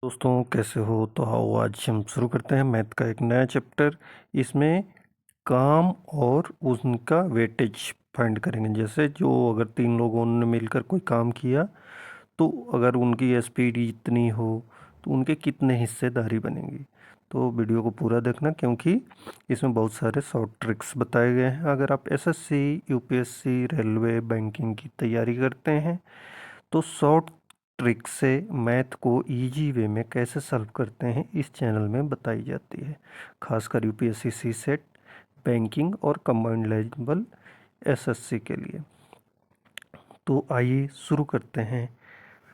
दोस्तों कैसे हो। तो आओ आज हम शुरू करते हैं मैथ का एक नया चैप्टर। इसमें काम और उनका वेटेज फाइंड करेंगे। जैसे जो अगर तीन लोगों ने मिलकर कोई काम किया तो अगर उनकी एसपीडी जितनी हो तो उनके कितने हिस्सेदारी बनेंगी। तो वीडियो को पूरा देखना क्योंकि इसमें बहुत सारे शॉर्ट ट्रिक्स बताए गए हैं। अगर आप एसएससी, यूपीएससी, रेलवे, बैंकिंग की तैयारी करते हैं तो शॉर्ट ट्रिक से मैथ को इजी वे में कैसे सॉल्व करते हैं इस चैनल में बताई जाती है। खासकर यूपीएससी, सी सेट, बैंकिंग और कंबाइंड लेवल एसएससी के लिए। तो आइए शुरू करते हैं।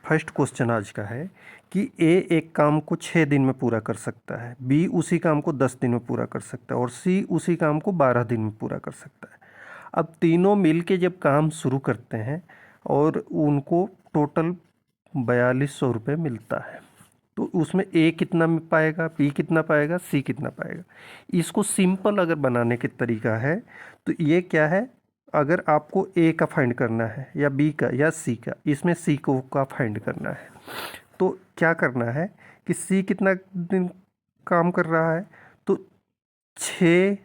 फर्स्ट क्वेश्चन आज का है कि ए एक काम को 6 दिन में पूरा कर सकता है, बी उसी काम को 10 दिन में पूरा कर सकता है और सी उसी काम को 12 दिन में पूरा कर सकता है। अब तीनों मिल के जब काम शुरू करते हैं और उनको टोटल 4200 रुपये मिलता है तो उसमें ए कितना पाएगा, बी कितना पाएगा, सी कितना पाएगा। इसको सिंपल अगर बनाने के तरीका है तो ये क्या है, अगर आपको ए का फाइंड करना है या बी का या सी का, इसमें सी को का फाइंड करना है तो क्या करना है कि सी कितना दिन काम कर रहा है तो 6,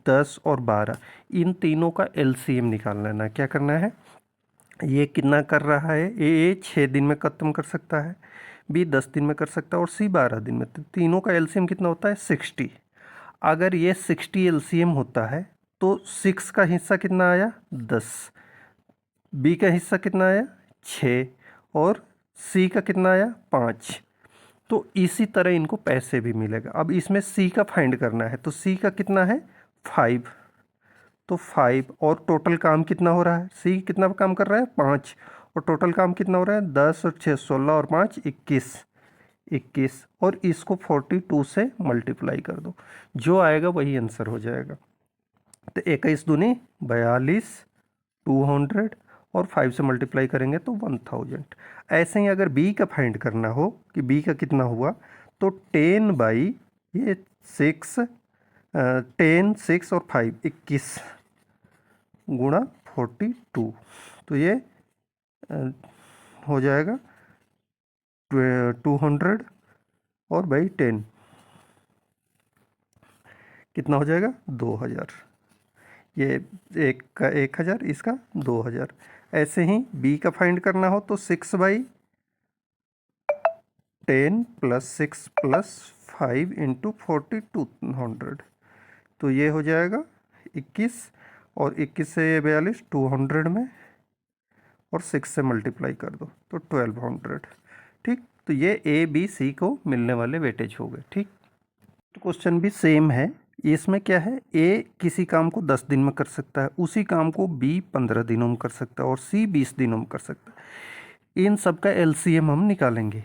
10 और 12 इन तीनों का एलसीएम निकालना है ना। क्या करना है, ये कितना कर रहा है, ए 6 दिन में ख़त्म कर सकता है, बी 10 दिन में कर सकता है और सी 12 दिन में। तो तीनों का एलसीएम कितना होता है 60। अगर ये 60 एलसीएम होता है तो 6 का हिस्सा कितना आया 10, बी का हिस्सा कितना आया 6 और सी का कितना आया 5। तो इसी तरह इनको पैसे भी मिलेगा। अब इसमें सी का फाइंड करना है तो सी का कितना है 5, तो 5 और टोटल काम कितना हो रहा है, सी कितना काम कर रहा है 5 और टोटल काम कितना हो रहा है 10 और 6 16 और 5 21, 21 और इसको 42 से मल्टीप्लाई कर दो, जो आएगा वही आंसर हो जाएगा। तो 21 दूनी 42, 200 और 5 से मल्टीप्लाई करेंगे तो 1000। ऐसे ही अगर बी का फाइंड करना हो कि बी का कितना हुआ तो 10 बाई ये 6, 10, 6 और 5 21 गुणा 42, तो ये हो जाएगा 200 और बाई 10 कितना हो जाएगा 2000। ये एक का 1000, इसका 2000। ऐसे ही बी का फाइंड करना हो तो 6/10 + 6 + 5 × 4200, तो ये हो जाएगा 21 और 21 से ये 42 200 में और 6 से मल्टीप्लाई कर दो तो 1200। ठीक, तो ये ए बी सी को मिलने वाले वेटेज हो गए। ठीक, तो क्वेश्चन भी सेम है। इसमें क्या है, ए किसी काम को 10 दिन में कर सकता है, उसी काम को बी 15 दिनों में कर सकता है और सी 20 दिनों में कर सकता है। इन सब का एलसीएम हम निकालेंगे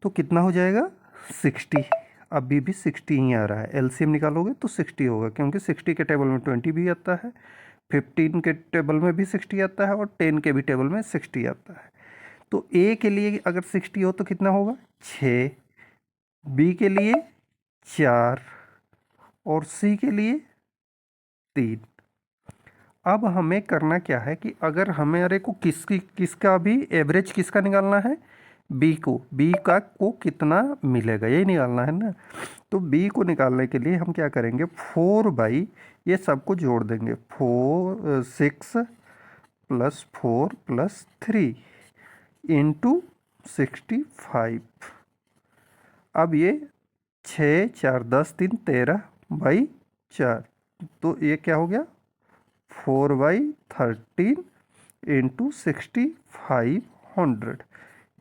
तो कितना हो जाएगा 60। अभी भी 60 ही आ रहा है, एलसीएम निकालोगे तो 60 होगा क्योंकि 60 के टेबल में 20 भी आता है, 15 के टेबल में भी 60 आता है और 10 के भी टेबल में 60 आता है। तो ए के लिए अगर 60 हो तो कितना होगा 6, बी के लिए 4 और सी के लिए 3। अब हमें करना क्या है कि अगर हमारे को किसका भी एवरेज किसका निकालना है, बी को, बी का को कितना मिलेगा ये निकालना है ना। तो बी को निकालने के लिए हम क्या करेंगे 4 बाई ये सबको जोड़ देंगे 6 + 4 + 3 × 65। अब ये 6 4 10 3 13/4, तो ये क्या हो गया 4/13 × 6500,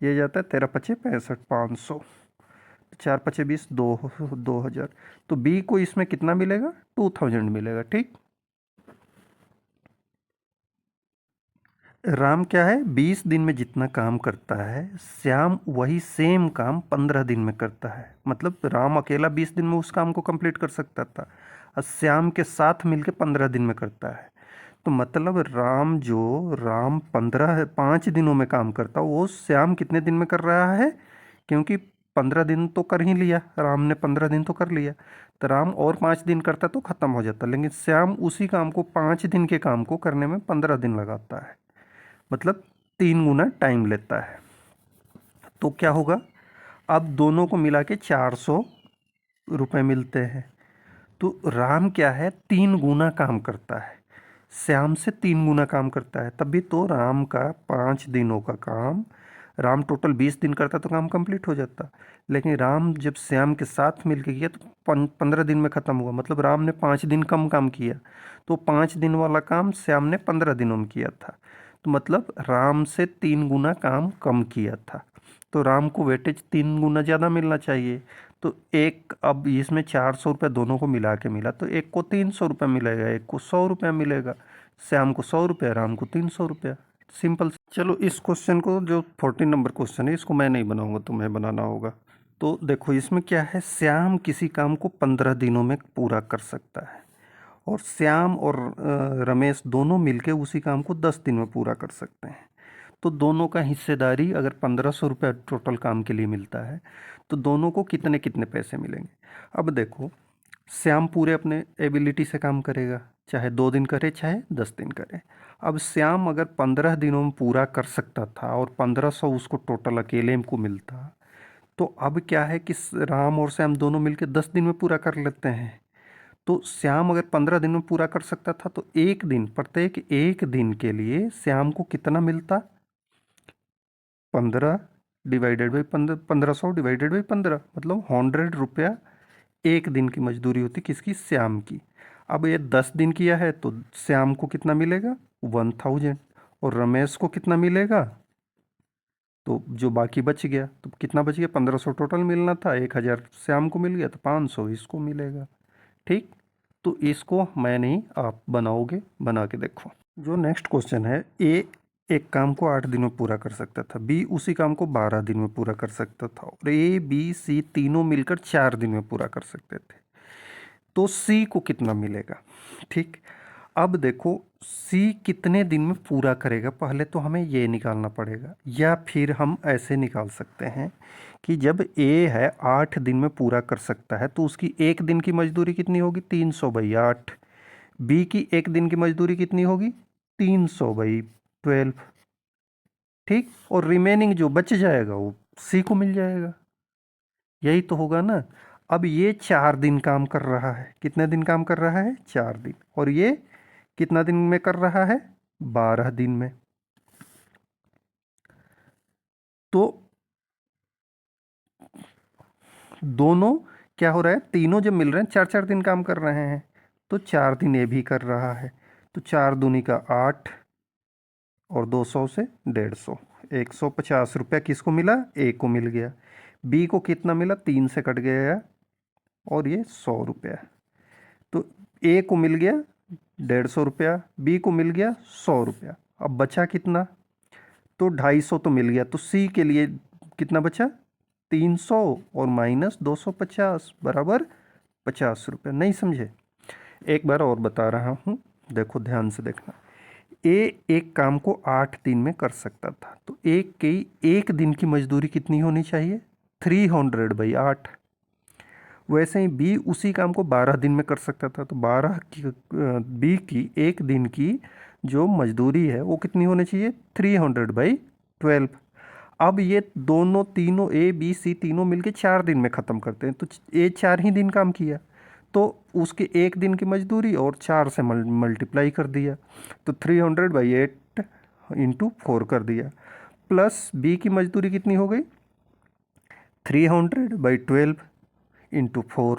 ये जाता है 13×5 = 65, 500, 4×5 = 20, 2000। तो बी को इसमें कितना मिलेगा 2000 मिलेगा। ठीक, राम क्या है 20 दिन में जितना काम करता है श्याम वही सेम काम 15 दिन में करता है। मतलब राम अकेला 20 दिन में उस काम को कंप्लीट कर सकता था और श्याम के साथ मिलके 15 दिन में करता है। तो मतलब राम 5 दिनों में काम करता वो श्याम कितने दिन में कर रहा है, क्योंकि 15 दिन तो कर ही लिया, राम ने 15 दिन तो कर लिया, तो राम और 5 दिन करता तो ख़त्म हो जाता, लेकिन श्याम उसी काम को 5 दिन के काम को करने में 15 दिन लगाता है, मतलब 3 गुना टाइम लेता है। तो क्या होगा, अब दोनों को मिला के 400 रुपये मिलते हैं। तो राम क्या है, 3 गुना काम करता है, श्याम से 3 गुना काम करता है, तभी तो राम का 5 दिनों का काम, राम टोटल 20 दिन करता तो काम कंप्लीट हो जाता, लेकिन राम जब श्याम के साथ मिलके किया तो 15 दिन में ख़त्म हुआ, मतलब राम ने 5 दिन कम काम किया, तो 5 दिन वाला काम श्याम ने 15 दिनों में किया था, तो मतलब राम से 3 गुना काम कम किया था, तो राम को वेटेज 3 गुना ज़्यादा मिलना चाहिए। तो एक, अब इसमें 400 रुपये दोनों को मिला के मिला, तो एक को 300 रुपये मिलेगा, एक को 100 रुपया मिलेगा, श्याम को 100 रुपया, राम को 300 रुपया। सिंपल। चलो इस क्वेश्चन को, जो 14 नंबर क्वेश्चन है, इसको मैं नहीं बनाऊंगा, तुम्हें बनाना होगा। तो देखो इसमें क्या है, श्याम किसी काम को 15 दिनों में पूरा कर सकता है, और श्याम और रमेश दोनों मिलके उसी काम को 10 दिन में पूरा कर सकते हैं। तो दोनों का हिस्सेदारी अगर 1500 रुपये टोटल काम के लिए मिलता है, तो दोनों को कितने कितने पैसे मिलेंगे। अब देखो, श्याम पूरे अपने एबिलिटी से काम करेगा, चाहे 2 दिन करे चाहे 10 दिन करे। अब श्याम अगर 15 दिनों में पूरा कर सकता था और 1500 उसको टोटल अकेले को मिलता, तो अब क्या है कि राम और श्याम दोनों मिलकर 10 दिन में पूरा कर लेते हैं। तो श्याम अगर 15 दिन में पूरा कर सकता था, तो एक दिन, प्रत्येक एक दिन के लिए श्याम को कितना मिलता, 15 डिवाइडेड बाई 1500 डिवाइडेड बाई 15, मतलब 100 रुपया एक दिन की मजदूरी होती किसकी, श्याम की। अब ये 10 दिन किया है तो श्याम को कितना मिलेगा, 1000, और रमेश को कितना मिलेगा, तो जो बाकी बच गया, तो कितना बच गया, 1500 टोटल मिलना था, 1000 श्याम को मिल गया, तो 500 इसको मिलेगा। ठीक, तो इसको मैं नहीं, आप बनाओगे, बना के देखो। जो नेक्स्ट क्वेश्चन है, ए एक काम को 8 दिन में पूरा कर सकता था, बी उसी काम को 12 दिन में पूरा कर सकता था, और ए बी सी तीनों मिलकर 4 दिन में पूरा कर सकते थे, तो सी को कितना मिलेगा। ठीक, अब देखो सी कितने दिन में पूरा करेगा, पहले तो हमें ये निकालना पड़ेगा, या फिर हम ऐसे निकाल सकते हैं कि जब ए है 8 दिन में पूरा कर सकता है, तो उसकी एक दिन की मजदूरी कितनी होगी, 300/8। बी की एक दिन की मजदूरी कितनी होगी, 300/12। ठीक, और रिमेनिंग जो बच जाएगा वो सी को मिल जाएगा, यही तो होगा ना। अब ये 4 दिन काम कर रहा है, कितने दिन काम कर रहा है, 4 दिन, और ये कितना दिन में कर रहा है, 12 दिन में। तो दोनों क्या हो रहा है, तीनों जब मिल रहे हैं 4-4 दिन काम कर रहे हैं, तो 4 दिन ये भी कर रहा है, तो 4 दूनी का 8, और 200 से 150, 150 रुपया किसको मिला, ए को मिल गया। बी को कितना मिला, 3 से कट गया, और ये 100 रुपया, तो ए को मिल गया 150 रुपया, बी को मिल गया 100 रुपया। अब बचा कितना, तो 250 तो मिल गया, तो सी के लिए कितना बचा, 300 और माइनस 250 बराबर 50 रुपया। नहीं समझे, एक बार और बता रहा हूँ, देखो ध्यान से देखना। ए एक काम को 8 दिन में कर सकता था, तो एक की एक दिन की मजदूरी कितनी होनी चाहिए, 300/8। वैसे ही बी उसी काम को 12 दिन में कर सकता था, तो 12 की बी की एक दिन की जो मजदूरी है वो कितनी होनी चाहिए, 300/12। अब ये दोनों तीनों ए बी सी तीनों मिलके 4 दिन में ख़त्म करते हैं, तो ए 4 ही दिन काम किया, तो उसके एक दिन की मजदूरी और 4 से मल्टीप्लाई कर दिया, तो 300/8 इंटू 4 कर दिया, प्लस बी की मजदूरी कितनी हो गई, 300/12 इंटू 4।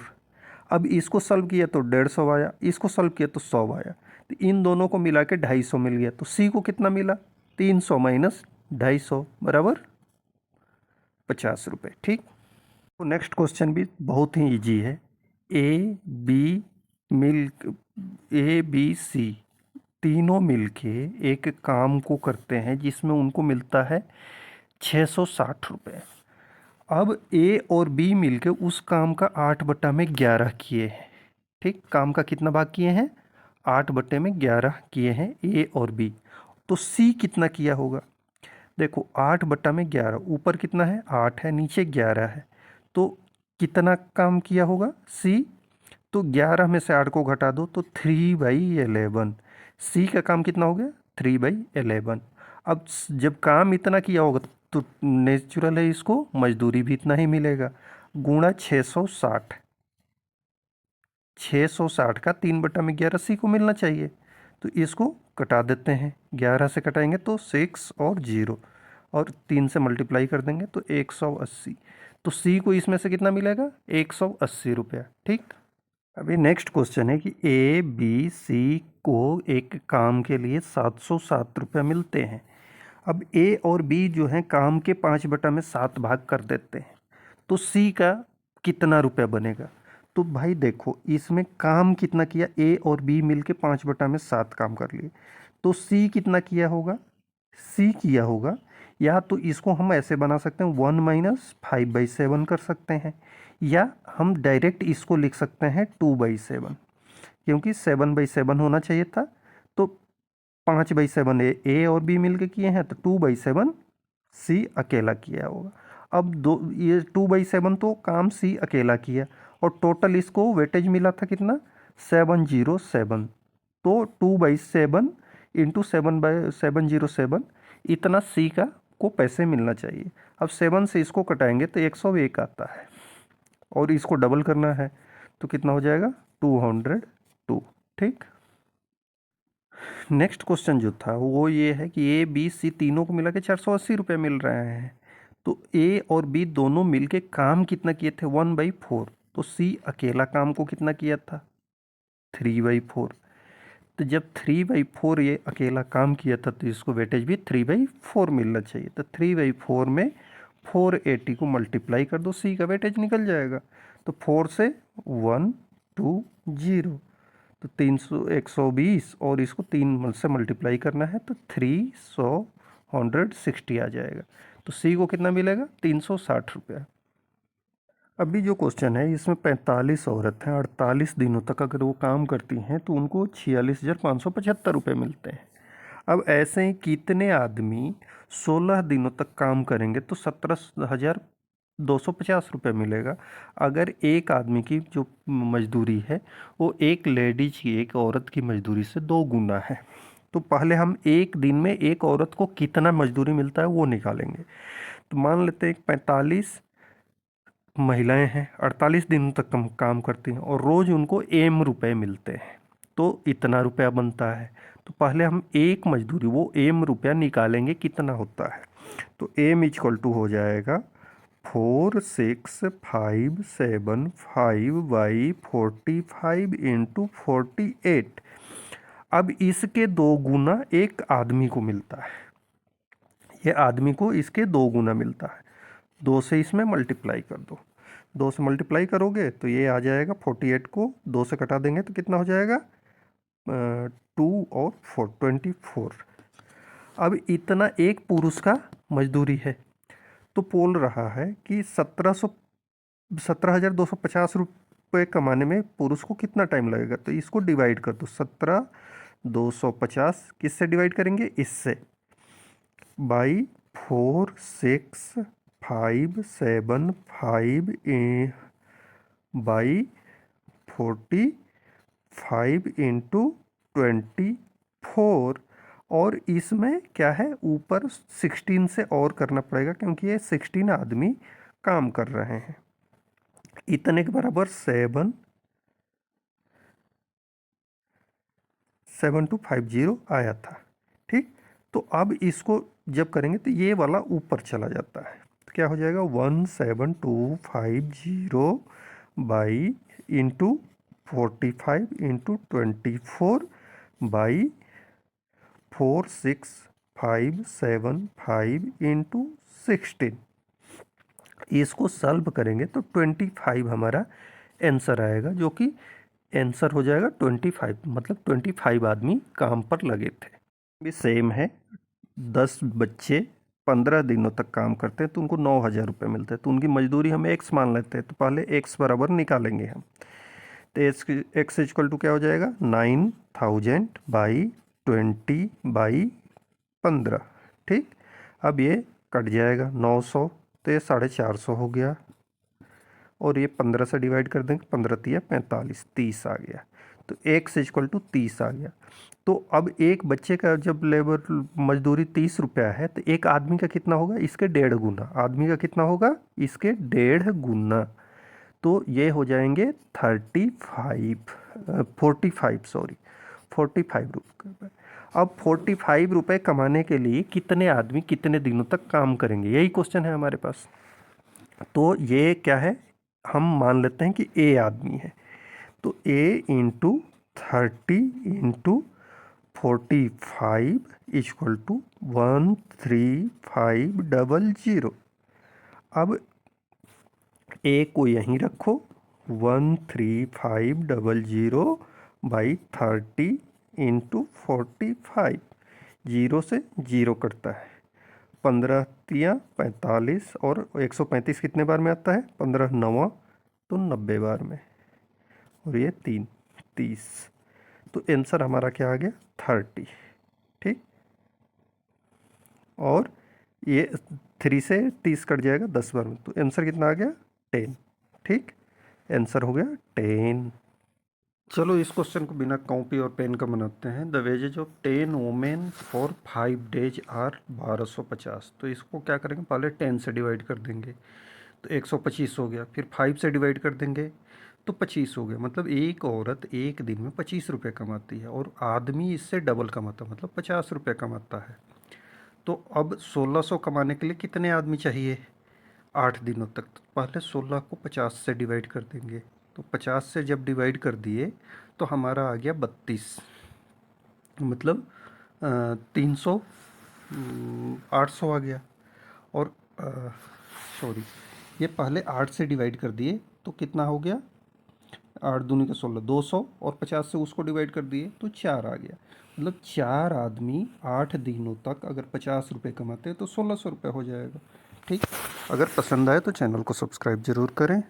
अब इसको सॉल्व किया तो 150 आया, इसको सॉल्व किया तो 100 आया, तो इन दोनों को मिला के 250 मिल गया, तो सी को कितना मिला, 300 माइनस 250 बराबर 50 रुपये। ठीक, तो नेक्स्ट क्वेश्चन भी बहुत ही इजी है। ए बी सी तीनों मिलके एक काम को करते हैं जिसमें उनको मिलता है 660 रुपये। अब ए और बी मिलके उस काम का 8/11 किए हैं। ठीक, काम का कितना भाग किए हैं, 8/11 किए हैं ए और बी, तो सी कितना किया होगा, देखो 8/11, ऊपर कितना है 8 है, नीचे 11 है, तो कितना काम किया होगा सी, तो 11 में से 8 को घटा दो तो 3/11, सी का काम कितना हो गया, 3/11। अब जब काम इतना किया होगा तो नेचुरल है, इसको मजदूरी भी इतना ही मिलेगा, गुणा 660। 660 का 3/11 सी को मिलना चाहिए, तो इसको कटा देते हैं। 11 से कटाएंगे तो 6 और 0, और 3 से मल्टीप्लाई कर देंगे तो 180। तो सी को इसमें से कितना मिलेगा? 180 रुपया। ठीक। अभी नेक्स्ट क्वेश्चन है कि ए बी सी को एक काम के लिए 707 रुपया मिलते हैं। अब ए और बी जो हैं काम के 5/7 भाग कर देते हैं, तो सी का कितना रुपया बनेगा? तो भाई देखो, इसमें काम कितना किया, ए और बी मिलके 5/7 काम कर लिए, तो सी कितना किया होगा? सी किया होगा, या तो इसको हम ऐसे बना सकते हैं 1 - 5/7 कर सकते हैं, या हम डायरेक्ट इसको लिख सकते हैं 2/7, क्योंकि 7/7 होना चाहिए था, तो 5/7 ए और बी मिलके किए हैं, तो 2/7 सी अकेला किया होगा। अब दो, ये 2/7 तो काम सी अकेला किया, और टोटल इसको वेटेज मिला था कितना? 707। तो 2/7 इंटू 7/707, इतना सी का को पैसे मिलना चाहिए। अब 7 से इसको कटाएंगे तो 101 आता है, और इसको डबल करना है तो कितना हो जाएगा? 202। ठीक। नेक्स्ट क्वेश्चन जो था वो ये है कि ए बी सी तीनों को मिला के 480 रुपये मिल रहे हैं, तो ए और बी दोनों मिलके काम कितना किए थे? 1/4। तो सी अकेला काम को कितना किया था? 3/4। तो जब 3/4 ये अकेला काम किया था, तो इसको वेटेज भी 3/4 मिलना चाहिए। तो 3/4 में 480 को मल्टीप्लाई कर दो, सी का वेटेज निकल जाएगा। तो 4 से 120, तो 120, और इसको 3 से मल्टीप्लाई करना है तो 360 आ जाएगा। तो सी को कितना मिलेगा? 360 रुपया। अभी जो क्वेश्चन है इसमें 45 औरत हैं, 48 दिनों तक अगर वो काम करती हैं तो उनको 46,575 रुपये मिलते हैं। अब ऐसे ही कितने आदमी 16 दिनों तक काम करेंगे तो 17,250 रुपये मिलेगा। अगर एक आदमी की जो मजदूरी है वो एक लेडीज की, एक औरत की मजदूरी से 2 गुना है, तो पहले हम एक दिन में एक औरत को कितना मजदूरी मिलता है वो निकालेंगे। तो मान लेते हैं 45 महिलाएं हैं, 48 दिनों तक काम करती हैं, और रोज़ उनको एम रुपए मिलते हैं, तो इतना रुपया बनता है। तो पहले हम एक मजदूरी, वो एम रुपया निकालेंगे कितना होता है। तो एम इक्वल टू हो जाएगा 4657/45 इंटू 48। अब इसके 2 गुना एक आदमी को मिलता है, ये आदमी को इसके 2 गुना मिलता है। 2 से इसमें मल्टीप्लाई कर दो, 2 से मल्टीप्लाई करोगे तो ये आ जाएगा 48 को 2 से कटा देंगे तो कितना हो जाएगा? 2 और 4, 24। अब इतना एक पुरुष का मजदूरी है, तो बोल रहा है कि 17,250 रुपये कमाने में पुरुष को कितना टाइम लगेगा। तो इसको डिवाइड कर दो, 17,250 किससे डिवाइड करेंगे? इससे, बाई 46,575 बाई 45 इंटू 24, और इसमें क्या है, ऊपर 16 से और करना पड़ेगा क्योंकि ये 16 आदमी काम कर रहे हैं। इतने के बराबर 7,250 आया था। ठीक। तो अब इसको जब करेंगे तो ये वाला ऊपर चला जाता है, तो क्या हो जाएगा? 17,250 by into 45 into 24 by 46,575 into 16। इसको सॉल्व करेंगे तो 25 हमारा आंसर आएगा, जो कि आंसर हो जाएगा 25, मतलब 25 आदमी काम पर लगे थे। भी सेम है, 10 बच्चे 15 दिनों तक काम करते हैं तो उनको 9,000 रुपये मिलते हैं, तो उनकी मजदूरी हम एक्स मान लेते हैं, तो पहले एक्स बराबर निकालेंगे हम। तो एक्स इक्वल टू क्या हो जाएगा? 9,000 बाई 20/15। ठीक। अब ये कट जाएगा 900, तो ये 450 हो गया, और ये 15 से डिवाइड कर देंगे, 15 × 45, 30 आ गया। तो x इक्वल टू 30 आ गया। तो अब एक बच्चे का जब लेबर मजदूरी 30 रुपया है तो एक आदमी का कितना होगा, इसके 1.5 गुना। आदमी का कितना होगा, इसके 1.5 गुना। तो ये हो जाएंगे 45 सॉरी 45 रुपये। अब 45 रुपये कमाने के लिए कितने आदमी कितने दिनों तक काम करेंगे, यही क्वेश्चन है हमारे पास। तो ये क्या है, हम मान लेते हैं कि ए आदमी है, तो ए इंटू 30 इंटू 45 इक्वल टू 13500। अब ए को यहीं रखो, 13500 बाई 30 इंटू 45, जीरो से जीरो कटता है, 15 तिया 45 और 135 कितने बार में आता है, 15 नवा तो 90 बार में, और ये 30। तो आंसर हमारा क्या आ गया, 30। ठीक, और ये 3 से 30 कट जाएगा 10 बार में, तो आंसर कितना आ गया, 10। ठीक, आंसर हो गया 10। चलो इस क्वेश्चन को बिना कॉपी और पेन का बनाते हैं। The wages of 10 women for 5 days are 1250। तो इसको क्या करेंगे, पहले 10 से डिवाइड कर देंगे तो 125 हो गया, फिर 5 से डिवाइड कर देंगे तो 25 हो गया। मतलब एक औरत एक दिन में 25 रुपये कमाती है और आदमी इससे डबल कमाता है, मतलब 50 रुपये कमाता है। तो अब 1600 कमाने के लिए कितने आदमी चाहिए, 8 दिनों तक। तो पहले 16 को 50 से डिवाइड कर देंगे, तो 50 से जब डिवाइड कर दिए तो हमारा आ गया 32, मतलब 300 800 आ गया। और सॉरी, ये पहले 8 से डिवाइड कर दिए तो कितना हो गया, 8 दूनी का 16, 200, और 50 से उसको डिवाइड कर दिए तो 4 आ गया। मतलब 4 आदमी 8 दिनों तक अगर 50 रुपये कमाते हैं तो 1600 रुपये हो जाएगा। ठीक, अगर पसंद आए तो चैनल को सब्सक्राइब ज़रूर करें।